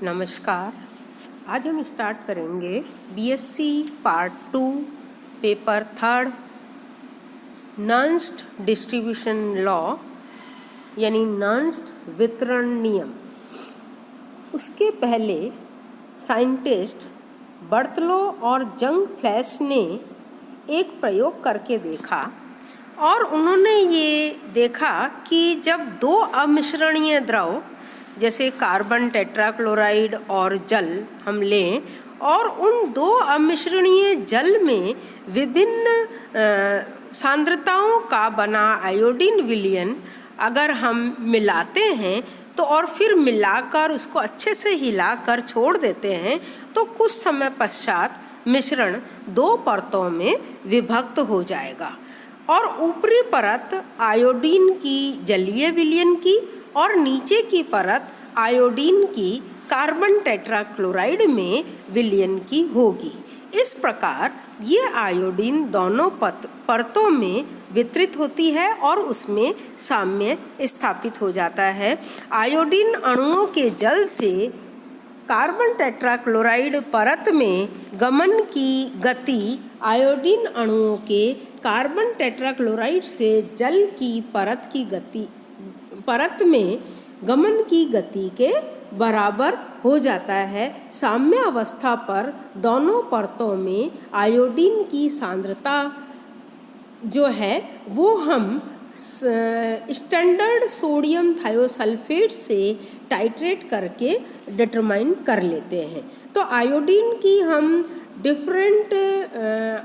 नमस्कार। आज हम स्टार्ट करेंगे BSc part 2 paper 3 Nernst distribution law यानी नॉन्स्ट वितरण नियम। उसके पहले साइंटिस्ट बर्तलो और जंग फ्लैश ने एक प्रयोग करके देखा और उन्होंने ये देखा कि जब दो अमिश्रणीय द्रव जैसे कार्बन टेट्राक्लोराइड और जल हम लें और उन दो अमिश्रणीय जल में विभिन्न सांद्रताओं का बना आयोडीन विलयन अगर हम मिलाते हैं तो और फिर मिलाकर उसको अच्छे से हिलाकर छोड़ देते हैं तो कुछ समय पश्चात मिश्रण दो परतों में विभक्त हो जाएगा और ऊपरी परत आयोडीन की जलीय विलयन की और नीचे की परत आयोडीन की कार्बन टेट्राक्लोराइड में विलयन की होगी। इस प्रकार ये आयोडीन दोनों परतों में वितरित होती है और उसमें साम्य स्थापित हो जाता है। आयोडीन अणुओं के जल से कार्बन टेट्राक्लोराइड परत में गमन की गति आयोडीन अणुओं के कार्बन टेट्राक्लोराइड से जल की परत में गमन की गति के बराबर हो जाता है। साम्य अवस्था पर दोनों परतों में आयोडीन की सांद्रता जो है वो हम स्टैंडर्ड सोडियम थायोसल्फेट से टाइट्रेट करके डिटरमाइन कर लेते हैं। तो आयोडीन की हम डिफरेंट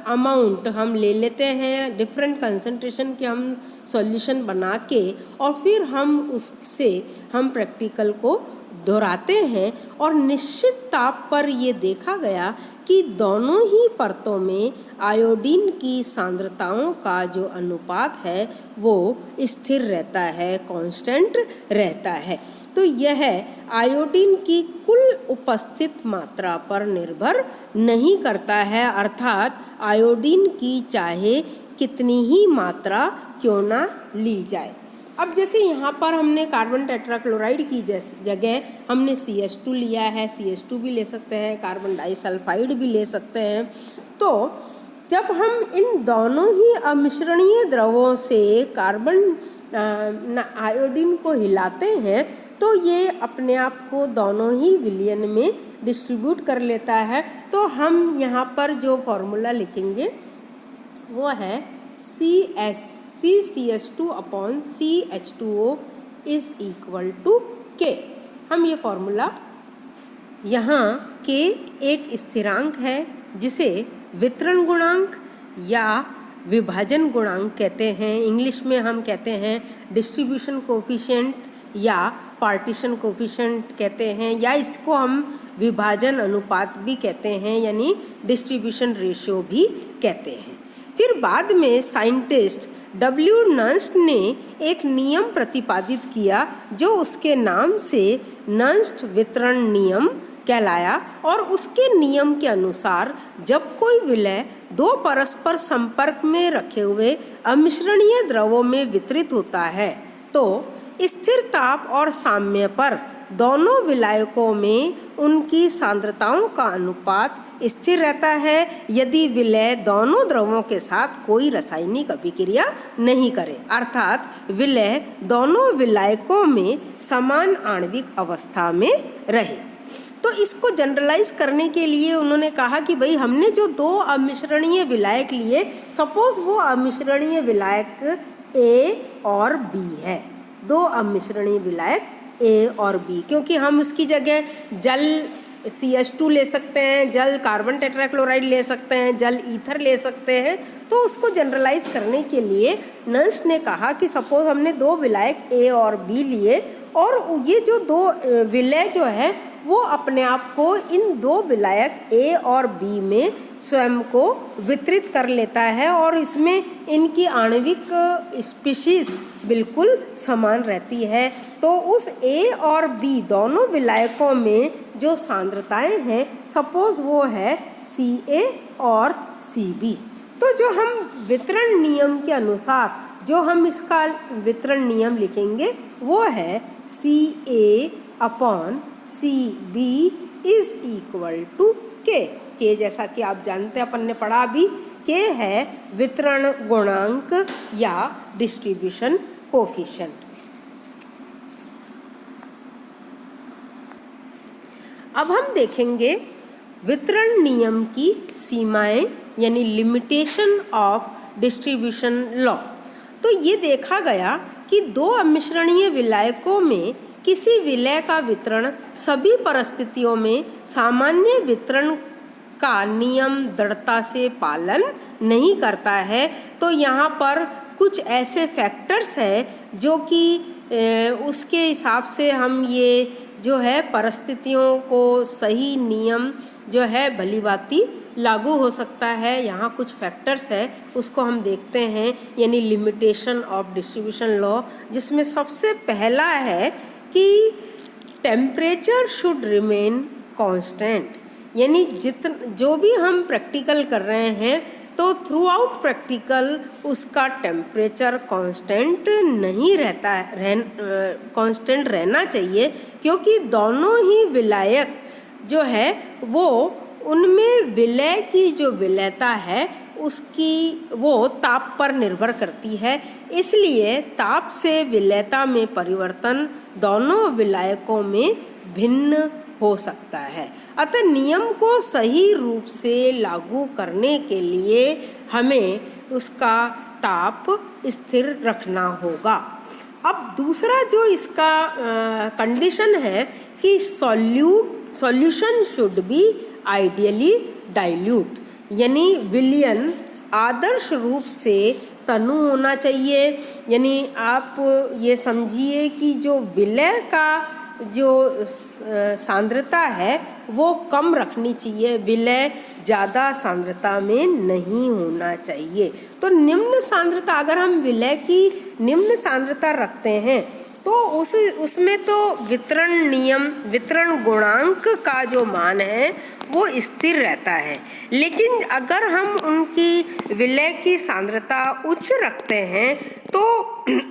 अमाउंट हम ले लेते हैं, डिफरेंट कंसंट्रेशन के हम सॉल्यूशन बना के और फिर हम उससे हम प्रैक्टिकल को दोहराते हैं और निश्चित ताप पर ये देखा गया कि दोनों ही परतों में आयोडीन की सांद्रताओं का जो अनुपात है वो स्थिर रहता है, कांस्टेंट रहता है। तो यह आयोडीन की कुल उपस्थित मात्रा पर निर्भर नहीं करता है, अर्थात आयोडीन की चाहे कितनी ही मात्रा क्यों ना ली जाए। अब जैसे यहाँ पर हमने कार्बन टेट्राक्लोराइड की जगह हमने CH2 लिया है, CH2 भी ले सकते हैं, कार्बन डाइसल्फाइड भी ले सकते हैं। तो जब हम इन दोनों ही अमिश्रणीय द्रवों से कार्बन आयोडीन को हिलाते हैं तो ये अपने आप को दोनों ही विलयन में डिस्ट्रीब्यूट कर लेता है। तो हम यहाँ पर जो फॉर्मूला लिखेंगे वो है CCH2 upon CH2O is equal to K। हम ये फॉर्मूला यहाँ K एक स्थिरांक है जिसे वितरण गुणांक या विभाजन गुणांक कहते हैं। इंग्लिश में हम कहते हैं डिस्ट्रीब्यूशन कोफिशिएंट या पार्टीशन कोफिशिएंट कहते हैं, या इसको हम विभाजन अनुपात भी कहते हैं यानी डिस्ट्रीब्यूशन रेशियो भी कहते हैं। फिर बाद में साइंटिस्ट डब्ल्यू नॉन्स्ट ने एक नियम प्रतिपादित किया जो उसके नाम से नॉन्स्ट वितरण नियम कहलाया और उसके नियम के अनुसार जब कोई विलय दो परस्पर संपर्क में रखे हुए अमिश्रणीय द्रवों में वितरित होता है तो स्थिर ताप और साम्य पर दोनों विलायकों में उनकी सांद्रताओं का अनुपात स्थिर रहता है यदि विलय दोनों द्रवों के साथ कोई रासायनिक अभिक्रिया नहीं करे, अर्थात विलय दोनों विलायकों में समान आणविक अवस्था में रहे। तो इसको जनरलाइज करने के लिए उन्होंने कहा कि भाई हमने जो दो अमिश्रणीय विलायक लिए, सपोज वो अमिश्रणीय विलायक A और B है, दो अमिश्रणीय विलायक A और B, क्योंकि हम उसकी जगह जल CH2 ले सकते हैं, जल कार्बन टेट्राक्लोराइड ले सकते हैं, जल ईथर ले सकते हैं। तो उसको जनरलाइज करने के लिए नॉन्स्ट ने कहा कि सपोज हमने दो विलायक A और B लिए और ये जो दो विलय जो है वो अपने आप को इन दो विलायक A और B में स्वयं को वितरित कर लेता है और इसमें इनकी आणविक स्पीशीज बिल्कुल समान रहती है। तो उस A और B दोनों विलायकों में जो सांद्रताएं हैं, सपोज वो है Ca और Cb। तो जो हम वितरण नियम के अनुसार जो हम इसका वितरण नियम लिखेंगे वो है Ca upon CB is equal to K जैसा कि आप जानते हैं, अपन ने पढ़ा भी, के है वितरण गुणांक या डिस्ट्रीब्यूशन कोफिशिएंट। अब हम देखेंगे वितरण नियम की सीमाएं यानी लिमिटेशन ऑफ डिस्ट्रीब्यूशन लॉ। तो ये देखा गया कि दो अमिश्रणीय विलायकों में किसी विलय का वितरण सभी परिस्थितियों में सामान्य वितरण का नियम दृढ़ता से पालन नहीं करता है। तो यहाँ पर कुछ ऐसे फैक्टर्स हैं जो कि उसके हिसाब से हम ये जो है परिस्थितियों को सही नियम जो है भलीभांति लागू हो सकता है। यहाँ कुछ फैक्टर्स है, उसको हम देखते हैं, यानी लिमिटेशन ऑफ डिस्ट्रीब्यूशन लॉ, जिसमें सबसे पहला है कि टेम्परेचर शुड रिमेन कांस्टेंट। यानी जो भी हम प्रैक्टिकल कर रहे हैं तो थ्रू आउट प्रैक्टिकल उसका टेम्परेचर कांस्टेंट नहीं रहता है, कांस्टेंट रहना चाहिए, क्योंकि दोनों ही विलायक जो है वो उनमें विलय की जो विलयता है उसकी वो ताप पर निर्भर करती है। इसलिए ताप से विलयता में परिवर्तन दोनों विलायकों में भिन्न हो सकता है। अतः नियम को सही रूप से लागू करने के लिए हमें उसका ताप स्थिर रखना होगा। अब दूसरा जो इसका कंडीशन है कि solution should be ideally dilute, यानी विलयन आदर्श रूप से तनु होना चाहिए। यानी आप ये समझिए कि जो विलय का जो सांद्रता है वो कम रखनी चाहिए, विलय ज़्यादा सांद्रता में नहीं होना चाहिए। तो निम्न सांद्रता, अगर हम विलय की निम्न सांद्रता रखते हैं तो उसमें तो वितरण गुणांक का जो मान है वो स्थिर रहता है। लेकिन अगर हम उनकी विलय की सांद्रता उच्च रखते हैं तो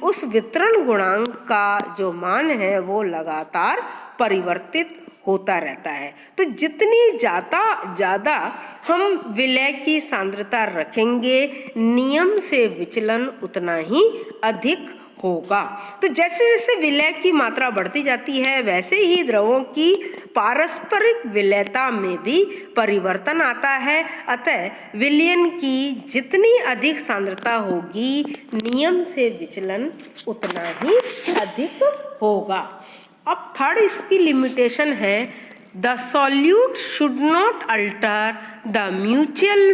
उस वितरण गुणांक का जो मान है वो लगातार परिवर्तित होता रहता है। तो जितनी ज़्यादा हम विलय की सांद्रता रखेंगे, नियम से विचलन उतना ही अधिक होगा। तो जैसे जैसे विलय की मात्रा बढ़ती जाती है वैसे ही द्रवों की पारस्परिक विलयता में भी परिवर्तन आता है। अतः विलयन की जितनी अधिक सांद्रता होगी, नियम से विचलन उतना ही अधिक होगा। अब थर्ड इसकी लिमिटेशन है, the solute should not alter the mutual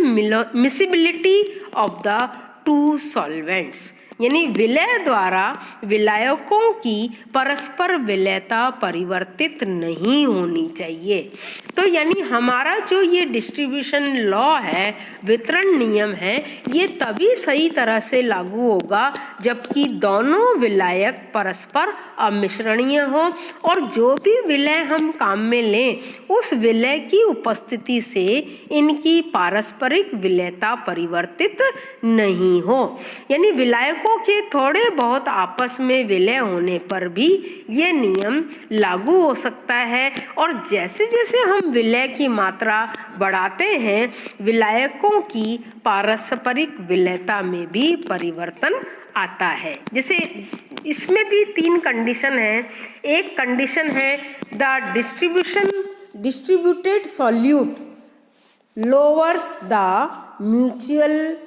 miscibility of the two solvents. यानी विलय द्वारा विलायकों की परस्पर विलयता परिवर्तित नहीं होनी चाहिए। तो यानी हमारा जो ये डिस्ट्रीब्यूशन लॉ है, वितरण नियम है, ये तभी सही तरह से लागू होगा जबकि दोनों विलायक परस्पर अमिश्रणीय हो और जो भी विलय हम काम में लें उस विलय की उपस्थिति से इनकी पारस्परिक विलयता परिवर्तित नहीं हो। यानी विलायकों के थोड़े बहुत आपस में विलय होने पर भी ये नियम लागू हो सकता है। और जैसे जैसे हम विलय की मात्रा बढ़ाते हैं, विलायकों की पारस्परिक विलयता में भी परिवर्तन आता है। जैसे इसमें भी 3 कंडीशन है। एक कंडीशन है the distributed solute lowers the mutual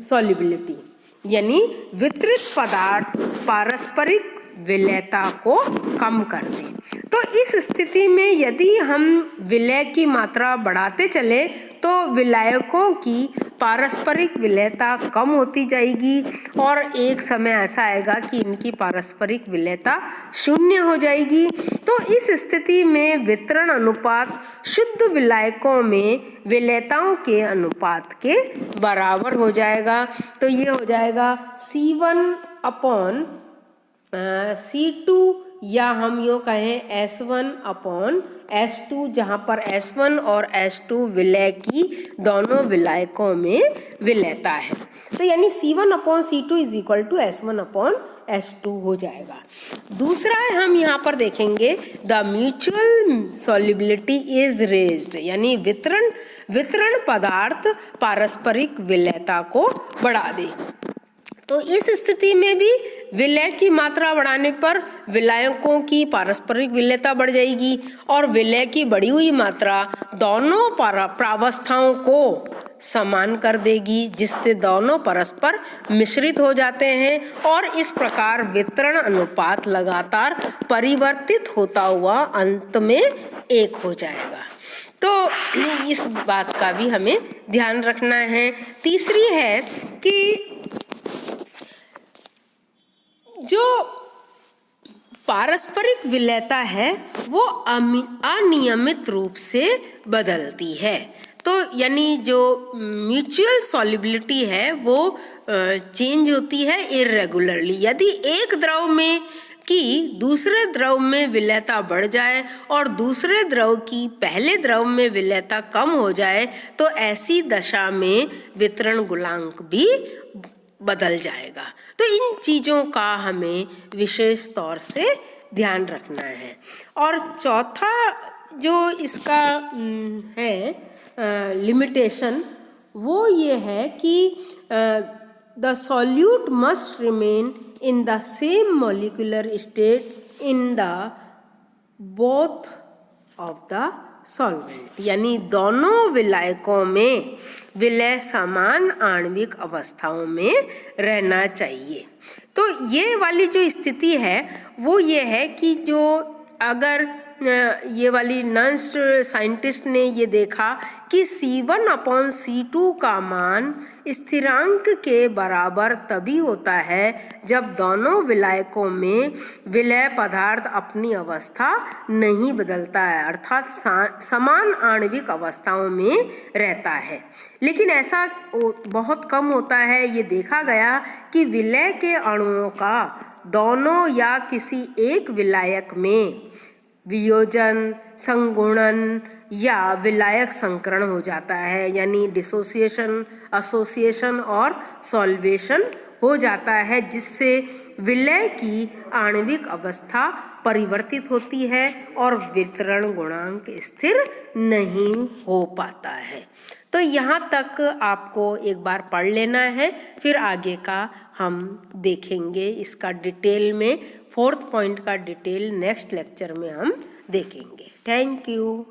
solubility, यानी वितरित पदार्थ पारस्परिक विलयता को कम कर दें। तो इस स्थिति में यदि हम विलय की मात्रा बढ़ाते चले तो विलायकों की पारस्परिक विलयता कम होती जाएगी और एक समय ऐसा आएगा कि इनकी पारस्परिक विलयता शून्य हो जाएगी। तो इस स्थिति में वितरण अनुपात शुद्ध विलायकों में विलयताओं के अनुपात के बराबर हो जाएगा। तो ये हो जाएगा C1/C2 या हम यूँ कहें S1/S2, जहाँ पर S1 और S2 विलय की दोनों विलायकों में विलयता है। तो यानी C1/C2 is equal to S1/S2 हो जाएगा। दूसरा हम यहाँ पर देखेंगे the mutual solubility is raised, यानी वितरण पदार्थ पारस्परिक विलयता को बढ़ा दे। तो इस स्थिति में भी विलय की मात्रा बढ़ाने पर विलायकों की पारस्परिक विलयता बढ़ जाएगी और विलय की बढ़ी हुई मात्रा दोनों प्रावस्थाओं को समान कर देगी, जिससे दोनों परस्पर मिश्रित हो जाते हैं और इस प्रकार वितरण अनुपात लगातार परिवर्तित होता हुआ अंत में एक हो जाएगा। तो इस बात का भी हमें ध्यान रखना है। तीसरी है कि जो पारस्परिक विलयता है वो अनियमित रूप से बदलती है। तो यानी जो म्यूचुअल सॉल्युबिलिटी है वो चेंज होती है इर्रेगुलरली। यदि एक द्रव में की दूसरे द्रव में विलयता बढ़ जाए और दूसरे द्रव की पहले द्रव में विलयता कम हो जाए तो ऐसी दशा में वितरण गुणांक भी बदल जाएगा। तो इन चीज़ों का हमें विशेष तौर से ध्यान रखना है। और चौथा जो इसका है लिमिटेशन, वो ये है कि the solute must remain in the same molecular state in the both of the solvent, यानी दोनों विलायकों में विलय समान आणविक अवस्थाओं में रहना चाहिए। तो ये वाली जो स्थिति है वो ये है कि जो अगर ये वाली नॉन साइंटिस्ट ने ये देखा कि C1/C2 का मान स्थिरांक के बराबर तभी होता है जब दोनों विलायकों में विलय पदार्थ अपनी अवस्था नहीं बदलता है, अर्थात समान आणविक अवस्थाओं में रहता है। लेकिन ऐसा बहुत कम होता है। ये देखा गया कि विलय के अणुओं का दोनों या किसी एक विलायक में वियोजन, संगुणन या विलायक संकरण हो जाता है, यानी डिसोसिएशन, एसोसिएशन और सॉल्वेशन हो जाता है, जिससे विलय की आणविक अवस्था परिवर्तित होती है और वितरण गुणांक स्थिर नहीं हो पाता है। तो यहाँ तक आपको एक बार पढ़ लेना है, फिर आगे का हम देखेंगे इसका डिटेल में। 4th पॉइंट का डिटेल नेक्स्ट लेक्चर में हम देखेंगे। Thank you.